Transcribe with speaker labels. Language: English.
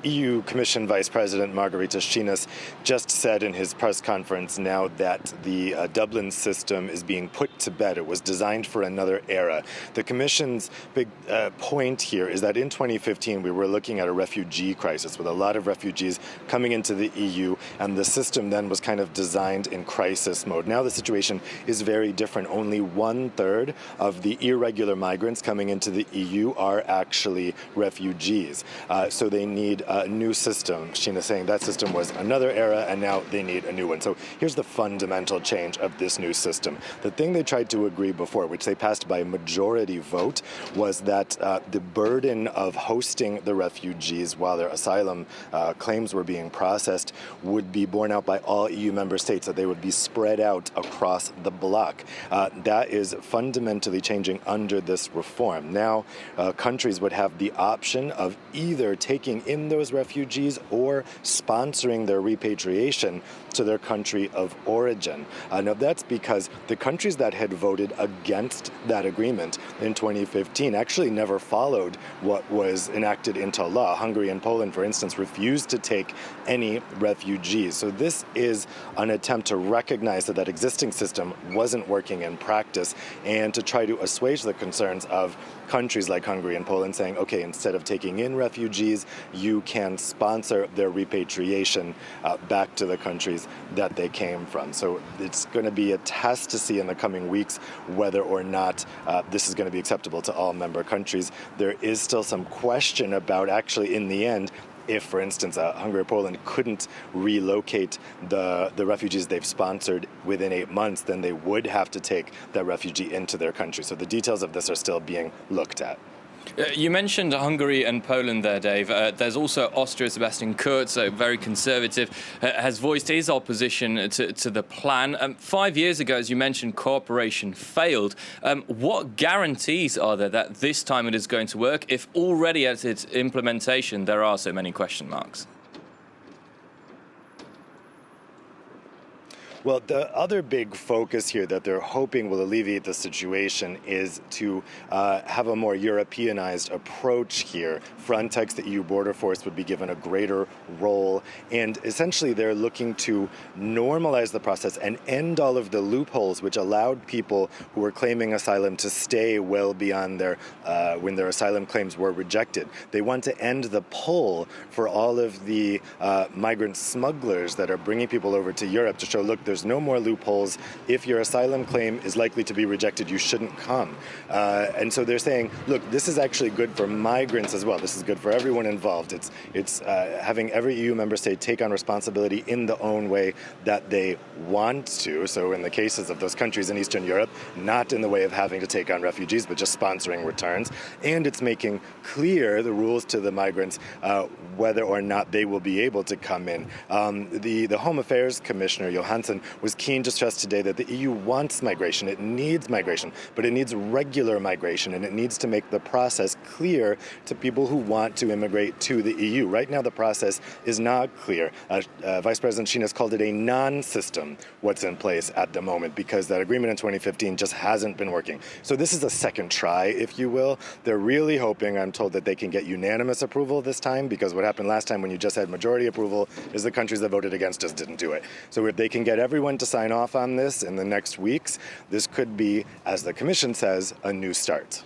Speaker 1: EU Commission Vice President Margaritis Schinas just said in his press conference now that the Dublin system is being put to bed. It was designed for another era. The Commission's big point here is that in 2015 we were looking at a refugee crisis with a lot of refugees coming into the EU, and the system then was kind of designed in crisis mode. Now the situation is very different. Only 1/3 of the irregular migrants coming into the EU are actually refugees. So they need a new system. Sheena saying that system was another era and now they need a new one. So here's the fundamental change of this new system. The thing they tried to agree before, which they passed by a majority vote, was that the burden of hosting the refugees while their asylum claims were being processed would be borne out by all EU member states, that they would be spread out across the bloc. That is fundamentally changing under this reform. Now, countries would have the option of either taking in those refugees or sponsoring their repatriation to their country of origin. Now, that's because the countries that had voted against that agreement in 2015 actually never followed what was enacted into law. Hungary and Poland, for instance, refused to take any refugees. So this is an attempt to recognize that that existing system wasn't working in practice and to try to assuage the concerns of countries like Hungary and Poland, saying, okay, instead of taking in refugees, you can sponsor their repatriation back to the countries that they came from. So it's going to be a test to see in the coming weeks whether or not this is going to be acceptable to all member countries. There is still some question about actually, in the end, if, for instance, Hungary or Poland couldn't relocate the refugees they've sponsored within 8 months, then they would have to take that refugee into their country. So the details of this are still being looked at.
Speaker 2: You mentioned Hungary and Poland there, Dave. There's also Austria. Sebastian Kurz, so very conservative, has voiced his opposition to the plan. 5 years ago, as you mentioned, cooperation failed. What guarantees are there that this time it is going to work if already at its implementation there are so many question marks?
Speaker 1: Well, the other big focus here that they're hoping will alleviate the situation is to have a more Europeanized approach here. Frontex, the EU border force, would be given a greater role. And essentially, they're looking to normalize the process and end all of the loopholes which allowed people who were claiming asylum to stay well beyond their when their asylum claims were rejected. They want to end the pull for all of the migrant smugglers that are bringing people over to Europe to show, look, there's no more loopholes. If your asylum claim is likely to be rejected, you shouldn't come. And so they're saying, look, this is actually good for migrants as well. This is good for everyone involved. It's having every EU member state take on responsibility in the own way that they want to. So in the cases of those countries in Eastern Europe, not in the way of having to take on refugees, but just sponsoring returns. And it's making clear the rules to the migrants, whether or not they will be able to come in. The Home Affairs Commissioner, Johansson, was keen to stress today that the EU wants migration. It needs migration, but it needs regular migration, and it needs to make the process clear to people who want to immigrate to the EU. Right now, the process is not clear. Vice President Schinas called it a non-system, what's in place at the moment, because that agreement in 2015 just hasn't been working. So this is a second try, if you will. They're really hoping, I'm told, that they can get unanimous approval this time, because what happened last time when you just had majority approval is the countries that voted against us didn't do it. So if they can get everyone to sign off on this in the next weeks, this could be, as the Commission says, a new start.